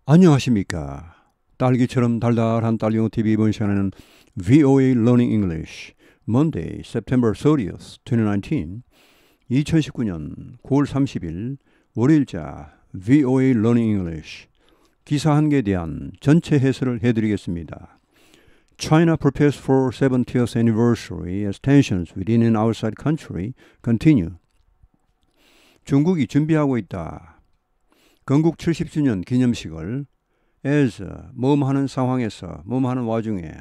안녕하십니까. 딸기처럼 달달한 딸기용어 TV 이번 시간에는 VOA Learning English Monday, September 30th, 2019 2019년 9월 30일 월요일자 VOA Learning English 기사 한 개에 대한 전체 해설을 해드리겠습니다. China prepares for 70th anniversary as tensions within and outside country continue. 중국이 준비하고 있다. 건국 70주년 기념식을 as 뭐뭐하는 상황에서 뭐뭐하는 와중에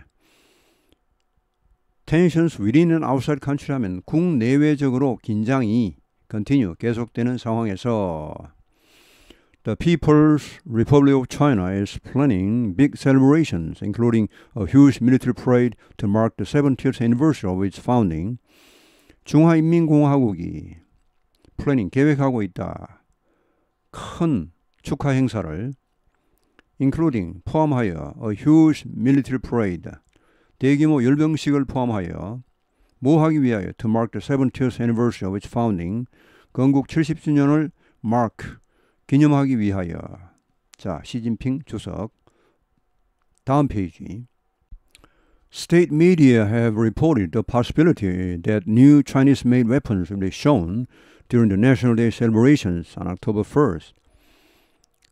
tensions within and outside country 하면 국내외적으로 긴장이 continue 계속되는 상황에서 The People's Republic of China is planning big celebrations including a huge military parade to mark the 70th anniversary of its founding. 중화인민공화국이 planning 계획하고 있다. 큰 축하 행사를 including 포함하여 a huge military parade 대규모 열병식을 포함하여 뭐 하기 위하여 to mark the 70th anniversary of its founding 건국 70주년을 mark 기념하기 위하여. 자, 시진핑 주석 다음 페이지. State media have reported the possibility that new Chinese-made weapons will be shown during the National Day celebrations on October 1st.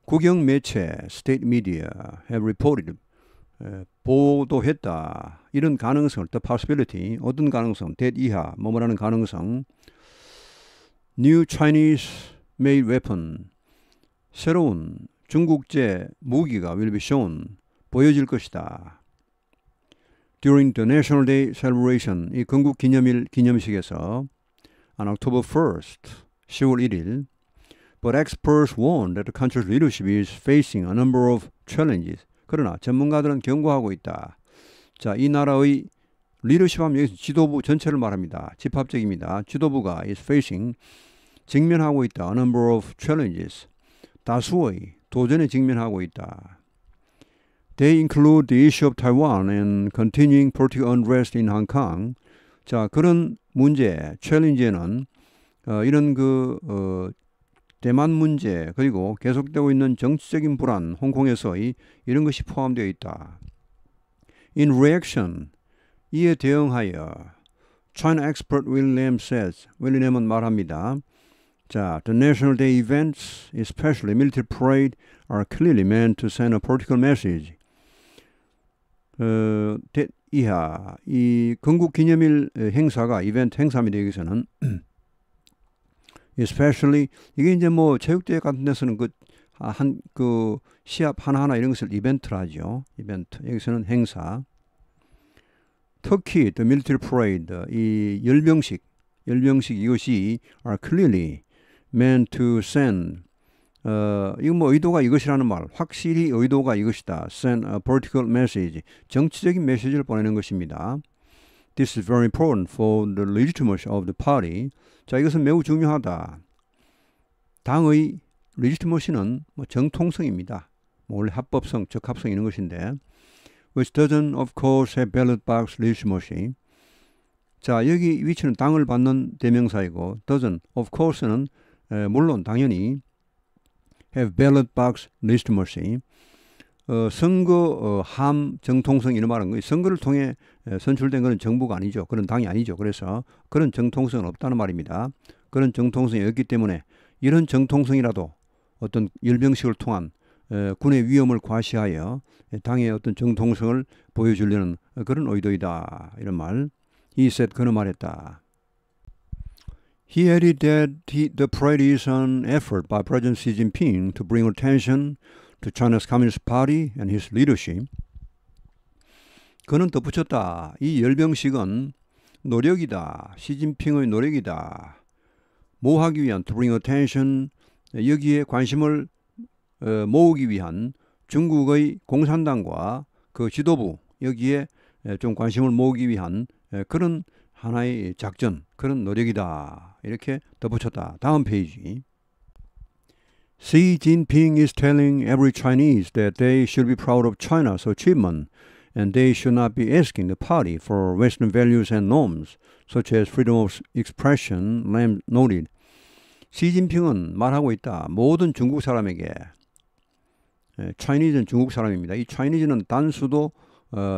국영 매체 state media have reported 보도했다. 이런 가능성을 the possibility 어떤 가능성 that 이하 뭐뭐라는 가능성 new Chinese made weapon 새로운 중국제 무기가 will be shown 보여질 것이다. During the National Day celebration 이 건국 기념일 기념식에서 on October 1st 10월 1일 But experts warn that the country's leadership is facing a number of challenges. 그러나 전문가들은 경고하고 있다. 자, 이 나라의 리더십 하면 여기서 지도부 전체를 말합니다. 집합적입니다. 지도부가 is facing 직면하고 있다. A number of challenges. 다수의 도전에 직면하고 있다. They include the issue of Taiwan and continuing political unrest in Hong Kong. 자, 그런 문제, 챌린지에는 이런 대만 문제 그리고 계속되고 있는 정치적인 불안, 홍콩에서의 이런 것이 포함되어 있다. In reaction, 이에 대응하여 China expert William says, 윌리엄은 말합니다. 자, the National Day events, especially military parade, are clearly meant to send a political message. 이하, 이 건국 기념일 행사가 이벤트 행사입니다. 여기서는 especially 이게 이제 뭐 체육대회 같은 데서는 그 시합 하나하나 이런 것을 이벤트라 하죠. 이벤트. 여기서는 행사. 특히 the military parade 이 열병식 이것이 are clearly meant to send 이거 뭐 의도가 이것이라는 말 확실히 의도가 이것이다. send a political message 정치적인 메시지를 보내는 것입니다. This is very important for the legitimacy of the party. 자, 이것은 매우 중요하다. 당의 legitimacy는 뭐 정통성입니다. 뭐 원래 합법성, 적합성 이런 것인데 which doesn't of course have ballot box legitimacy. 자, 여기 위치는 당을 받는 대명사이고 doesn't of course는 물론 당연히 have ballot box legitimacy. 선거 함 정통성 이런 말은 거예요. 선거를 통해 선출된 것은 정부가 아니죠. 그런 당이 아니죠. 그래서 그런 정통성은 없다는 말입니다. 그런 정통성이 없기 때문에 이런 정통성이라도 어떤 열병식을 통한 군의 위험을 과시하여 당의 어떤 정통성을 보여주려는 그런 의도이다. 이런 말. He said 그는 말했다. He added that the parade is an effort by President Xi Jinping to bring attention to China's Communist Party and his leadership. 그는 덧붙였다. 이 열병식은 노력이다. 시진핑의 노력이다. 뭐 하기 위한 to bring attention 여기에 관심을 모으기 위한 중국의 공산당과 그 지도부 여기에 좀 관심을 모으기 위한 그런 하나의 작전, 그런 노력이다. 이렇게 덧붙였다. 다음 페이지. Xi Jinping is telling every Chinese that they should be proud of China's achievement and they should not be asking the party for Western values and norms, such as freedom of expression, Lam noted. 시진핑은 말하고 있다. 모든 중국 사람에게 Chinese는 중국 사람입니다. 이 Chinese는 단수도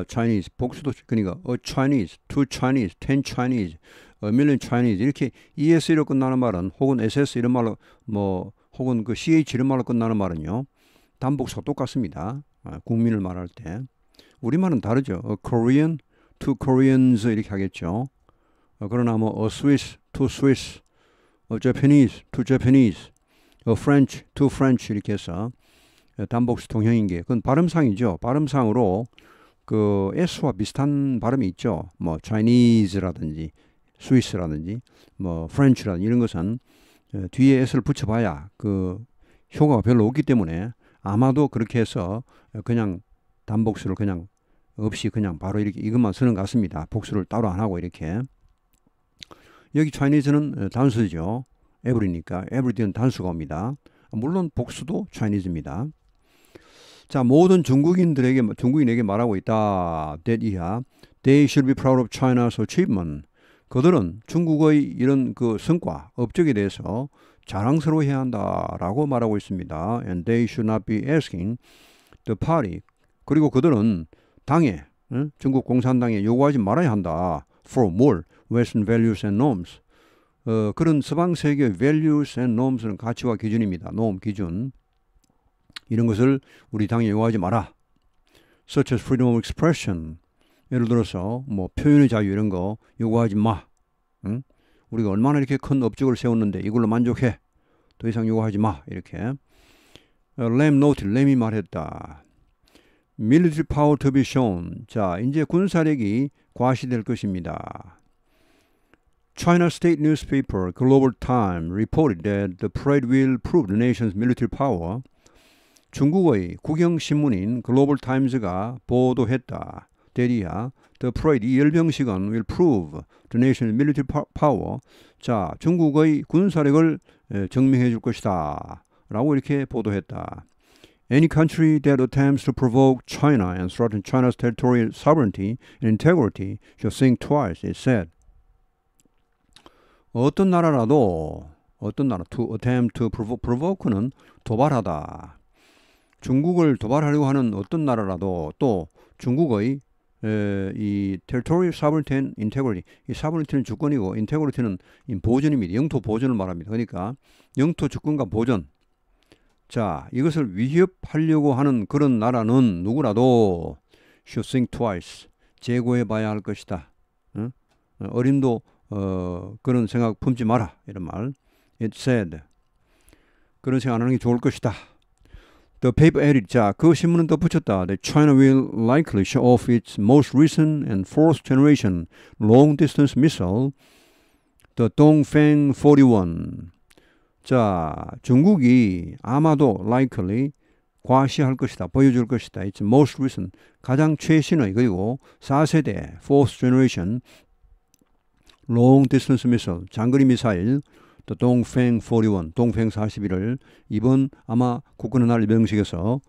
Chinese, 복수도 그러니까 a Chinese, two Chinese, ten Chinese, a million Chinese 이렇게 ES로 끝나는 말은 혹은 SS 이런 말로 뭐 혹은 그 CH 이런 말로 끝나는 말은요. 단복수가 똑같습니다. 국민을 말할 때. 우리말은 다르죠. A Korean, two Koreans 이렇게 하겠죠. 그러나 뭐 a Swiss, two Swiss, a Japanese, two Japanese, a French, two French 이렇게 해서 단복수 통형인 게 그건 발음상이죠. 발음상으로 그 S와 비슷한 발음이 있죠. 뭐 Chinese라든지 Swiss라든지 뭐 French라든지 이런 것은 뒤에 S를 붙여봐야 그 효과가 별로 없기 때문에 아마도 그렇게 해서 그냥 단복수를 그냥 없이 그냥 바로 이렇게 이것만 쓰는 것 같습니다. 복수를 따로 안 하고 이렇게. 여기 Chinese는 단수죠. every니까 every는 단수가 옵니다. 물론 복수도 Chinese입니다. 자, 모든 중국인에게 말하고 있다. that 이하 they should be proud of China's achievement. 그들은 중국의 이런 그 성과, 업적에 대해서 자랑스러워해야 한다라고 말하고 있습니다. And they should not be asking the party. 그리고 그들은 당에 중국 공산당에 요구하지 말아야 한다. For more Western values and norms. 그런 서방 세계의 values and norms는 가치와 기준입니다. norm, 기준. 이런 것을 우리 당에 요구하지 마라. Such as freedom of expression. 예를 들어서 뭐 표현의 자유 이런 거 요구하지 마. 응? 우리가 얼마나 이렇게 큰 업적을 세웠는데 이걸로 만족해. 더 이상 요구하지 마. 이렇게. Lam noted. 램이 말했다. Military power to be shown. 자, 이제 군사력이 과시될 것입니다. China state newspaper Global Times reported that the parade will prove the nation's military power. 중국의 국영신문인 글로벌 타임즈가 보도했다. 대리야, the parade, 이 열병식은 will prove the nation's military power. 자, 중국의 군사력을 증명해 줄 것이다. 라고 이렇게 보도했다. Any country that attempts to provoke China and threaten China's territorial sovereignty and integrity should think twice, it said. 어떤 나라라도 to attempt to provoke는 도발하다. 중국을 도발하려고 하는 어떤 나라라도 또 중국의 이 territorial sovereignty and integrity, 이 sovereignty는 주권이고 integrity는 보존입니다. 영토 보존을 말합니다. 그러니까 영토 주권과 보존. 자, 이것을 위협하려고 하는 그런 나라는 누구라도 should think twice. 재고해 봐야 할 것이다. 어림도 그런 생각 품지 마라. 이런 말. It said. 그런 생각 안 하는 게 좋을 것이다. The paper added. 자, 그 신문은 덧붙였다. That China will likely show off its most recent and fourth generation long-distance missile, the Dongfeng 41. 자, 중국이 아마도 likely 과시할 것이다. 보여줄 것이다. It's most recent. 가장 최신의 그리고 4세대 fourth generation long distance missile 장거리 미사일 The Dongfeng 41, 동팽 41을 이번 아마 국군의 날 열병식에서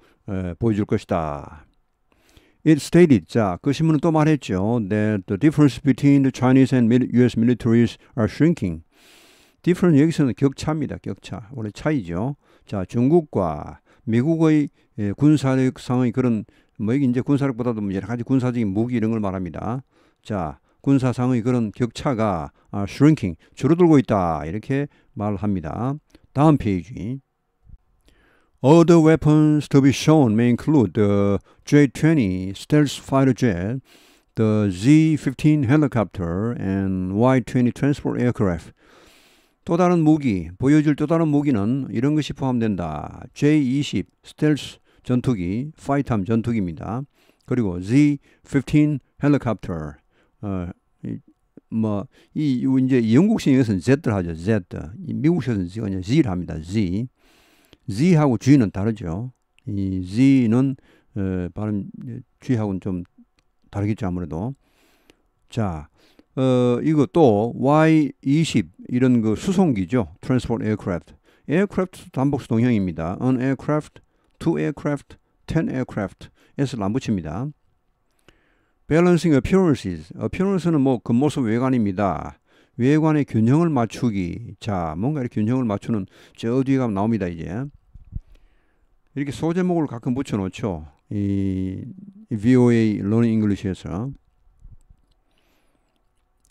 보여줄 것이다. It stated, 자, 그 신문은 또 말했죠. That the difference between the Chinese and US militaries are shrinking. difference 여기서는 격차입니다. 격차. 원래 차이죠. 자, 중국과 미국의 군사력상의 그런 뭐 이게 이제 군사력보다도 여러 가지 군사적인 무기 이런 걸 말합니다. 자, 군사상의 그런 격차가 shrinking, 줄어들고 있다. 이렇게 말합니다. 다음 페이지. Other weapons to be shown may include the J-20 stealth fighter jet, the Z-15 helicopter, and Y-20 transport aircraft. 또 다른 무기, 보여줄 또 다른 무기는 이런 것이 포함된다. J-20 스텔스 전투기, 파이탐 전투기입니다. 그리고 Z-15 helicopter. 이제 영국식 여기서는 Z를 하죠. Z. 미국식에서는 Z를 합니다. Z. Z하고 G는 다르죠. 이 Z는 발음 G하고는 좀 다르겠죠, 아무래도. 자, 이거 또 Y-20 이런 그 수송기죠. Transport aircraft. aircraft 단복수 동형입니다. An aircraft, two aircraft, 10 aircraft. S를 안 붙입니다. Balancing appearances. appearance는 뭐 겉모습 외관입니다. 외관의 균형을 맞추기. 자, 뭔가 이렇게 균형을 맞추는 저 뒤에 가면 나옵니다, 이제. 이렇게 소제목을 가끔 붙여놓죠. 이 VOA Learning English에서.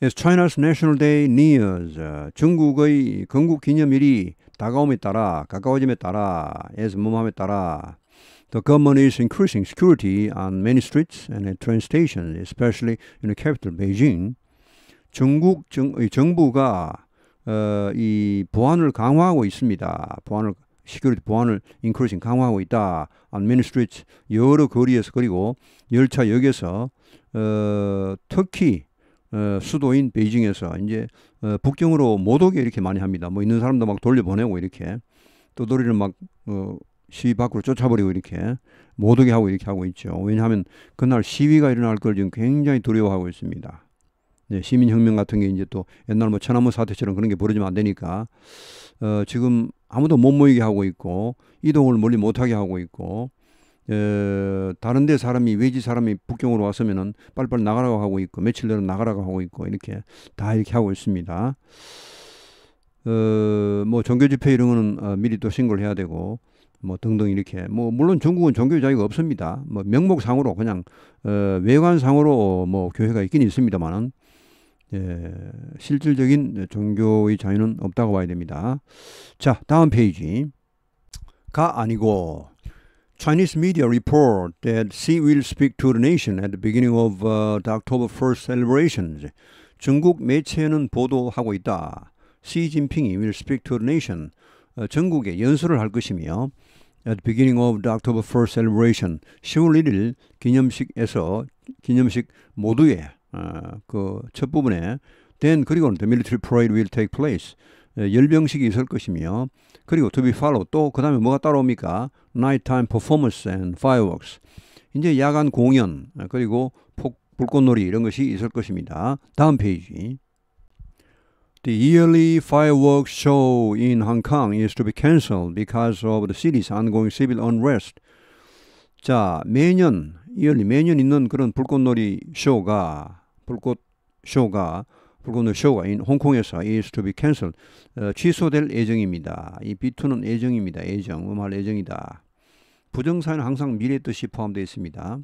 As China's National Day nears, 중국의 건국기념일이 다가옴에 따라, 가까워짐에 따라, as 뭐함에 따라, the government is increasing security on many streets and at train stations, especially in the capital, Beijing. 중국 정부가 이 보안을 강화하고 있습니다. 시큐리티 보안을 increasing 강화하고 있다. On many streets, 여러 거리에서, 그리고 열차역에서 특히 수도인 베이징에서 이제 북경으로 못 오게 이렇게 많이 합니다. 뭐 있는 사람도 막 돌려보내고 이렇게 떠돌이를 막 시위 밖으로 쫓아버리고 이렇게 못 오게 하고 이렇게 하고 있죠. 왜냐하면 그날 시위가 일어날 걸 지금 굉장히 두려워하고 있습니다. 네, 시민혁명 같은 게 이제 또 옛날 뭐 천안문 사태처럼 그런 게 벌어지면 안 되니까 지금 아무도 못 모이게 하고 있고 이동을 멀리 못하게 하고 있고 다른데 외지 사람이 북경으로 왔으면은 빨리빨리 나가라고 하고 있고 며칠 내로 나가라고 하고 있고 이렇게 다 이렇게 하고 있습니다. 뭐 종교 집회 이런 거는 미리 또 신고를 해야 되고 뭐 등등 이렇게 뭐 물론 중국은 종교 자유가 없습니다. 뭐 명목상으로 그냥 외관상으로 뭐 교회가 있긴 있습니다만은 실질적인 종교의 자유는 없다고 봐야 됩니다. 자, 다음 페이지가 아니고 Chinese media report that Xi will speak to the nation at the beginning of the October 1st celebrations. 중국 매체는 보도하고 있다. 시진핑이 will speak to the nation. 전국에 연설을 할 것이며 at the beginning of the October 1st celebration. 10월 1일 기념식 모두에 그 첫 부분에 then 그리고는 the military parade will take place. 열병식이 있을 것이며 그리고 to be followed 또 그 다음에 뭐가 따라옵니까? nighttime performance and fireworks. 이제 야간 공연 그리고 불꽃놀이 이런 것이 있을 것입니다. 다음 페이지. The yearly fireworks show in Hong Kong is to be cancelled because of the city's ongoing civil unrest. 자, 매년 있는 그런 불꽃놀이 쇼가 in 홍콩에서 is to be cancelled. 취소될 예정입니다. 이 B2는 예정입니다. 음할 예정이다. 부정사는 항상 미래 뜻이 포함되어 있습니다.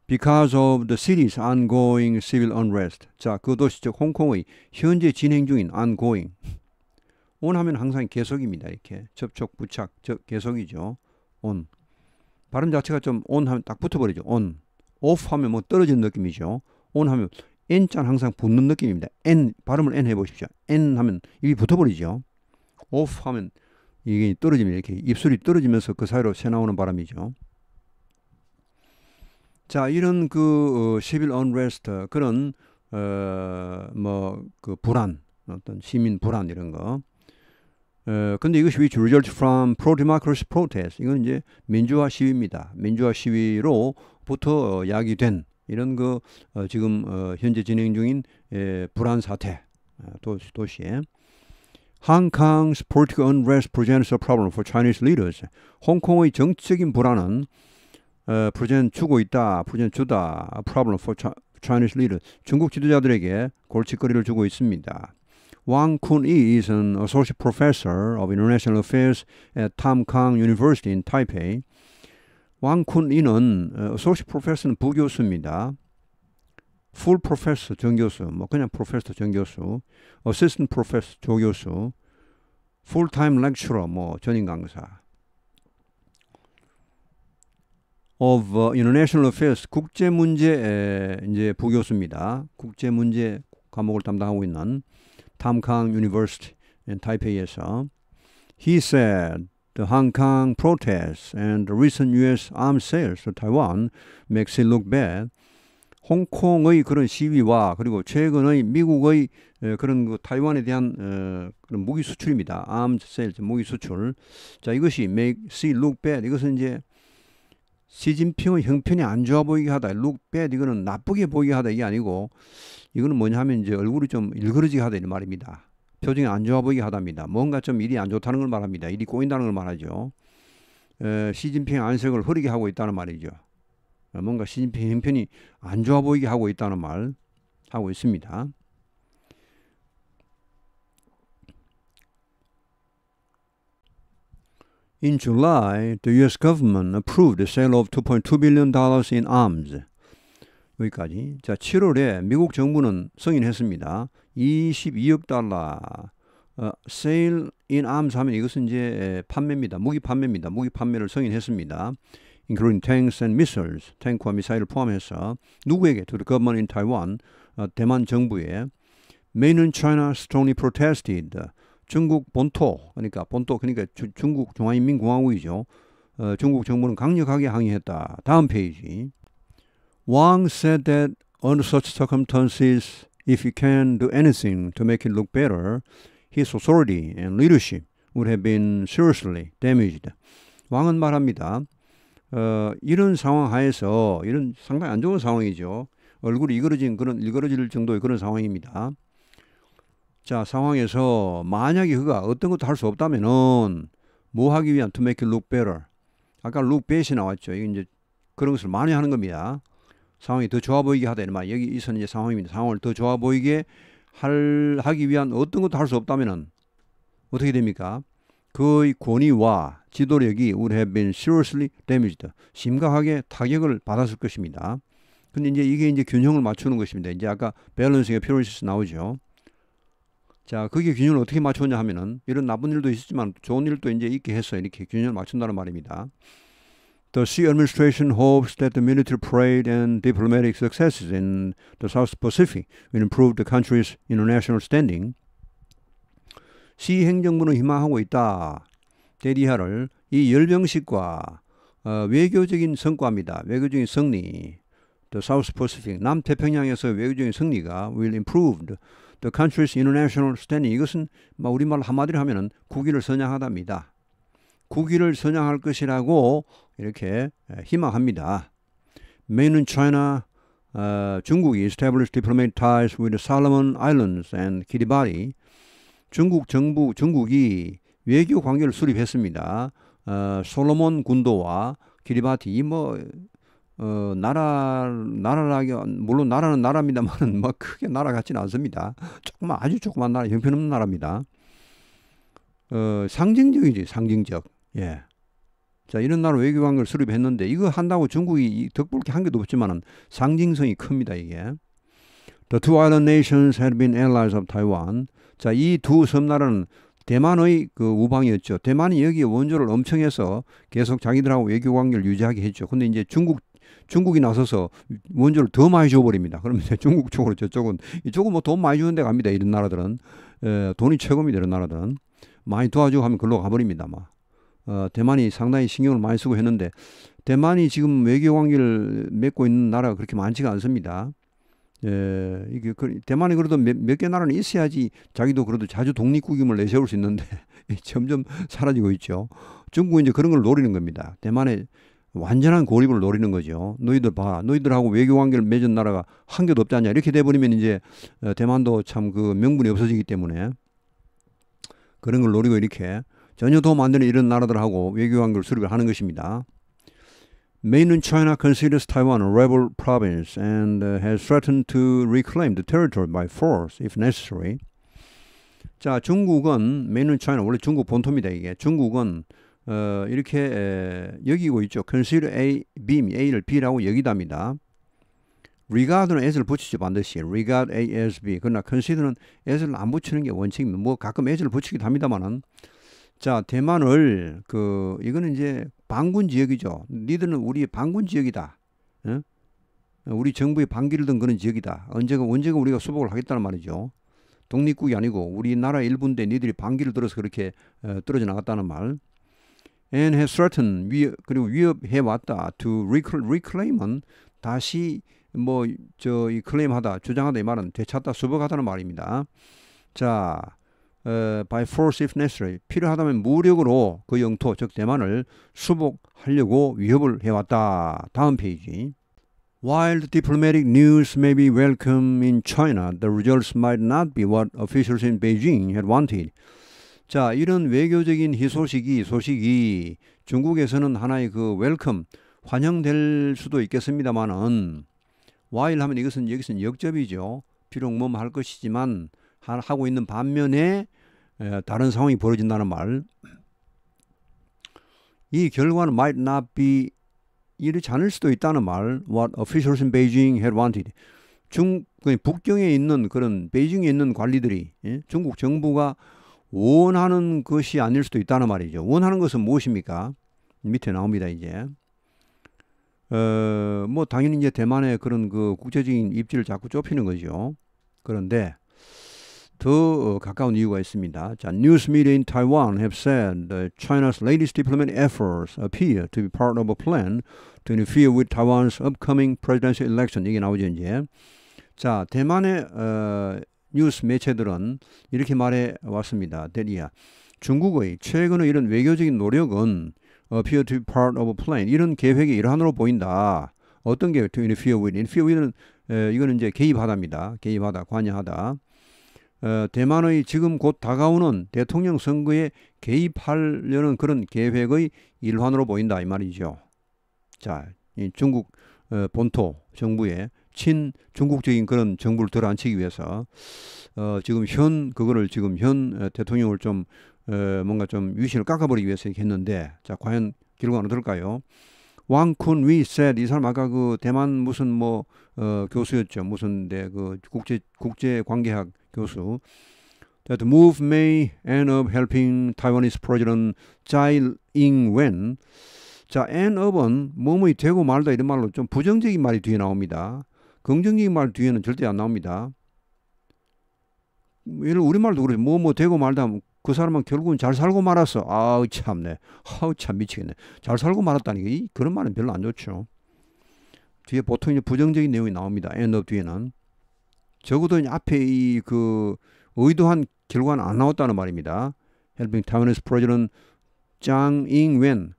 Because of the city's ongoing civil unrest. 자, 그 도시 즉 홍콩의 현재 진행 중인 ongoing. on 하면 항상 계속입니다. 이렇게 접촉, 부착, 계속이죠. on. 발음 자체가 좀 on 하면 딱 붙어버리죠. on. off 하면 뭐 떨어지는 느낌이죠. on 하면 n자는 항상 붙는 느낌입니다. n, 발음을 n 해보십시오. n 하면 입이 붙어버리죠. off 하면 이게 떨어지면 이렇게 입술이 떨어지면서 그 사이로 새나오는 바람이죠. 자, 이런 그 civil unrest 그런 뭐 그 불안, 어떤 시민 불안 이런 거. 근데 이것이 which result from pro-democracy protest. 이건 이제 민주화 시위입니다. 민주화 시위로부터 야기된 이런 그 지금 현재 진행 중인 불안 사태 도시에 Hong Kong's political unrest presents a problem for Chinese leaders. 홍콩의 정치적인 불안은 주다 a problem for Chinese leaders. 중국 지도자들에게 골칫거리를 주고 있습니다. Wang Kun-yi is an associate professor of international affairs at Tam Kang University in Taipei. 왕 쿤이는 associate professor는 부교수입니다. full professor 정교수, 뭐 그냥 professor 정교수, assistant professor 조교수, full time lecturer 뭐 전임 강사. of international affairs 국제 문제 이제 부교수입니다. 국제 문제 과목을 담당하고 있는 탐캉 University in 타이페이에서 he said the Hong Kong protests and the recent U.S. arms sales to Taiwan makes it look bad. 홍콩의 그런 시위와 그리고 최근의 미국의 그런 그 타이완에 대한 그런 무기 수출입니다. arms sales 무기 수출. 자, 이것이 makes it look bad. 이것은 이제 시진핑의 형편이 안 좋아 보이게 하다. look bad 이거는 나쁘게 보이게 하다 이게 아니고 이거는 뭐냐 하면 이제 얼굴이 좀 일그러지게 하다 이 말입니다. 표정이 안 좋아 보이게 하답니다. 뭔가 좀 일이 안 좋다는 걸 말합니다. 일이 꼬인다는 걸 말하죠. 시진핑의 안색을 흐리게 하고 있다는 말이죠. 뭔가 시진핑 형편이 안 좋아 보이게 하고 있다는 말 하고 있습니다. In July, the U.S. government approved the sale of $2.2 billion in arms. 여기까지. 자, 7월에 미국 정부는 승인했습니다. 22억 달러. sale in arms 하면 이것은 이제 판매입니다. 무기 판매입니다. 무기 판매를 승인했습니다. including tanks and missiles, 탱크와 미사일을 포함해서 누구에게? To the government in Taiwan, 대만 정부에. Mainland China strongly protested. 중국 본토, 그러니까 중국 중화인민공화국이죠. 중국 정부는 강력하게 항의했다. 다음 페이지. Wang said that under such circumstances, if he can do anything to make it look better, his authority and leadership would have been seriously damaged. 왕은 말합니다. 이런 상황 하에서 이런 상당히 안 좋은 상황이죠. 얼굴이 일그러질 정도의 그런 상황입니다. 자, 상황에서 만약에 그가 어떤 것도 할 수 없다면은 뭐 하기 위한 to make it look better. 아까 look bad이 나왔죠. 이게 이제 그런 것을 많이 하는 겁니다. 상황이 더 좋아 보이게 하다. 여기 있은 이제 상황입니다. 상황을 더 좋아 보이게 하기 위한 어떤 것도 할 수 없다면은 어떻게 됩니까? 그의 권위와 지도력이 would have been seriously damaged. 심각하게 타격을 받았을 것입니다. 근데 이제 이게 이제 균형을 맞추는 것입니다. 이제 아까 balancing appearances 나오죠. 자, 그게 균형을 어떻게 맞추냐 하면은 이런 나쁜 일도 있었지만 좋은 일도 이제 있게 해서 이렇게 균형을 맞춘다는 말입니다. The Xi administration hopes that the military parade and diplomatic successes in the South Pacific will improve the country's international standing. 시 행정부는 희망하고 있다. 대리하를 이 열병식과 외교적인 성과입니다. 외교적인 승리. The South Pacific, 남태평양에서 외교적인 승리가 will improve the country's international standing. 이것은 우리말로 한마디로 하면은 국위를 선양하답니다. 국위를 선양할 것이라고 이렇게 희망합니다. Mainland China, 중국이 established diplomatic ties with the Solomon Islands and Kiribati. 중국이 외교 관계를 수립했습니다. 솔로몬 군도와 키리바티 물론 나라는 나라입니다만 크게 나라 같지는 않습니다. 아주 조그만 나라, 형편없는 나라입니다. 상징적이지, 상징적. 예. 자, 이런 나라 외교 관계를 수립했는데 이거 한다고 중국이 덕볼 게 한 개도 없지만은 상징성이 큽니다, 이게. The two island nations had been allies of Taiwan. 자, 이 두 섬나라는 대만의 그 우방이었죠. 대만이 여기에 원조를 엄청 해서 계속 자기들하고 외교 관계를 유지하게 했죠. 근데 이제 중국이 나서서 원조를 더 많이 줘버립니다. 그러면 이제 중국 쪽으로 이쪽은 뭐 돈 많이 주는 데 갑니다. 이런 나라들은. 돈이 최고입니다. 이런 나라들은. 많이 도와주고 하면 글로 가버립니다. 대만이 상당히 신경을 많이 쓰고 했는데 대만이 지금 외교 관계를 맺고 있는 나라가 그렇게 많지가 않습니다. 대만이 그래도 몇 개 나라는 있어야지 자기도 그래도 자주 독립국임을 내세울 수 있는데 점점 사라지고 있죠. 중국은 이제 그런 걸 노리는 겁니다. 대만의 완전한 고립을 노리는 거죠. 너희들 봐. 너희들하고 외교 관계를 맺은 나라가 한 개도 없지 않냐. 이렇게 돼버리면 이제 대만도 참 그 명분이 없어지기 때문에 그런 걸 노리고 이렇게 전혀 도움 안 되는 이런 나라들하고 외교 관계를 수립을 하는 것입니다. Mainland China considers Taiwan a rebel province and has threatened to reclaim the territory by force if necessary. 자, 중국은 Mainland China, 원래 중국 본토입니다. 이게 중국은 이렇게 여기고 있죠. Consider A, A를 B라고 여기답니다. Regard는 as를 붙이죠. 반드시. Regard A as B. 그러나 consider는 as를 안 붙이는 게 원칙입니다. 가끔 as를 붙이기도 합니다만은. 자, 대만을 이거는 이제 반군 지역이죠. 니들은 우리의 반군 지역이다. 우리 정부의 반기를 든 그런 지역이다. 언제가 우리가 수복을 하겠다는 말이죠. 독립국이 아니고 우리나라 일부인데 니들이 반기를 들어서 그렇게 떨어져 나갔다는 말. And has threatened, 그리고 위협해 왔다. To reclaim은 다시 이 클레임하다, 주장하다 이 말은 되찾다, 수복하다는 말입니다. 자. by force if necessary. 필요하다면 무력으로 그 영토, 즉 대만을 수복하려고 위협을 해왔다. 다음 페이지. While the diplomatic news may be welcome in China, the results might not be what officials in Beijing had wanted. 자, 이런 외교적인 소식이 중국에서는 하나의 웰컴, 환영될 수도 있겠습니다만은 while 하면 여기서는 역접이죠. 비록 할 것이지만 하고 있는 반면에 다른 상황이 벌어진다는 말. 이 결과는 might not be 이렇지 않을 수도 있다는 말. What officials in Beijing had wanted. 북경에 있는 그런 베이징에 있는 관리들이 중국 정부가 원하는 것이 아닐 수도 있다는 말이죠. 원하는 것은 무엇입니까? 밑에 나옵니다. 이제 뭐 당연히 이제 대만의 그런 그 국제적인 입지를 자꾸 좁히는 거죠. 그런데 더 가까운 이유가 있습니다. 자, news media in Taiwan have said that China's latest diplomatic efforts appear to be part of a plan to interfere with Taiwan's upcoming presidential election. 이게 나오죠 이제. 자, 대만의 뉴스 매체들은 이렇게 말해 왔습니다. 대리야, 중국의 최근의 이런 외교적인 노력은 appear to be part of a plan. 이런 계획의 일환으로 보인다. 어떤 계획? To interfere with. interfere with는 이거는 이제 개입하다입니다. 개입하다, 관여하다. 대만의 지금 곧 다가오는 대통령 선거에 개입하려는 그런 계획의 일환으로 보인다 이 말이죠. 자, 이 중국 본토 정부의 친중국적인 그런 정부를 들어앉히기 위해서 지금 현 대통령을 좀 뭔가 좀 위신을 깎아버리기 위해서 이렇게 했는데, 자, 과연 결과는 어떨까요? 왕쿤 위 said, 이 사람 아까 그 대만 무슨 뭐 교수였죠. 무슨 그 국제 관계학 교수. That the move may end up helping Taiwanese President Tsai Ing-wen. 자, end up은 뭐뭐이 되고 말다 이런 말로 좀 부정적인 말이 뒤에 나옵니다. 긍정적인 말 뒤에는 절대 안 나옵니다. 예를 우리말도 그러죠. 뭐뭐 되고 말다 그 사람은 결국은 잘 살고 말았어. 아우 참네. 아우 참 미치겠네. 잘 살고 말았다니. 그런 말은 별로 안 좋죠. 뒤에 보통 이제 부정적인 내용이 나옵니다. end up 뒤에는. 적어도 앞에 이 그 의도한 결과는 안 나왔다는 말입니다. Helping Taiwanese President Tsai Ing-wen.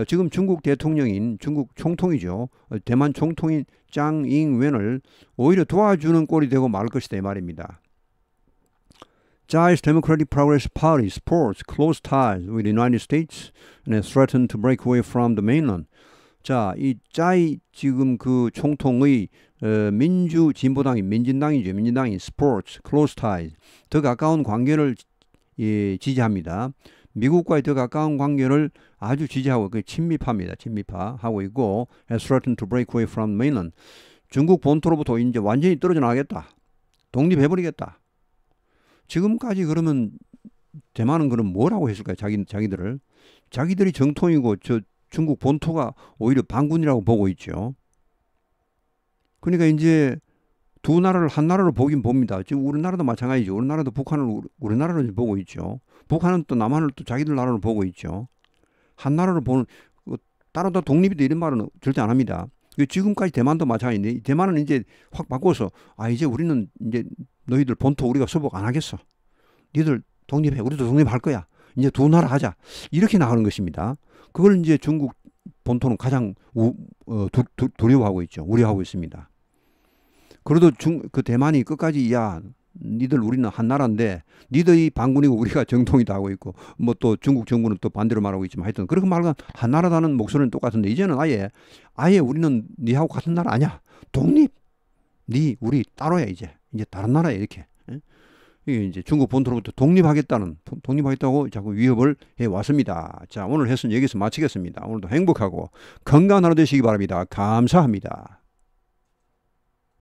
지금 중국 대통령인 중국 총통이죠. 대만 총통인 짱 잉웬을 오히려 도와주는 꼴이 되고 말 것이다 이 말입니다. Tsai's Democratic Progress Party sports close ties with the United States and has threatened to break away from the mainland. 자, 이 짜이 지금 그 총통의 민주진보당인 민진당이죠. 민진당인 스포츠, close ties, 더 가까운 관계를 지지합니다. 미국과의 더 가까운 관계를 아주 지지하고 친밀합니다. 친밀하고 있고 has threatened to break away from mainland. 중국 본토로부터 이제 완전히 떨어져 나가겠다. 독립해버리겠다. 지금까지 그러면 대만은 그럼 뭐라고 했을까요? 자기들을. 자기들이 정통이고 저 중국 본토가 오히려 반군이라고 보고 있죠. 그러니까 이제 두 나라를 한 나라로 보긴 봅니다. 지금 우리나라도 마찬가지죠. 우리나라도 북한을 우리나라로 보고 있죠. 북한은 또 남한을 또 자기들 나라로 보고 있죠. 한 나라로 보는, 따로 다 독립이다 이런 말은 절대 안 합니다. 지금까지 대만도 마찬가지인데, 대만은 이제 확 바꿔서 이제 우리는 이제 너희들 본토 우리가 수복 안 하겠어. 니들 독립해. 우리도 독립할 거야. 이제 두 나라 하자. 이렇게 나가는 것입니다. 그걸 이제 중국 본토는 가장 두려워하고 있죠. 우려하고 있습니다. 그래도 그 대만이 끝까지 니들 우리는 한 나라인데 니들이 반군이고 우리가 정통이다 하고 있고 뭐 또 중국 정부는 또 반대로 말하고 있지만 하여튼 그렇게 말하면 한 나라다는 목소리는 똑같은데 이제는 아예 우리는 니하고 같은 나라 아니야. 독립. 우리 따로야 이제 다른 나라야 이렇게. 이게 이제 중국 본토로부터 독립하겠다고 자꾸 위협을 해 왔습니다. 자, 오늘 해서는 여기서 마치겠습니다. 오늘도 행복하고 건강한 하루 되시기 바랍니다. 감사합니다.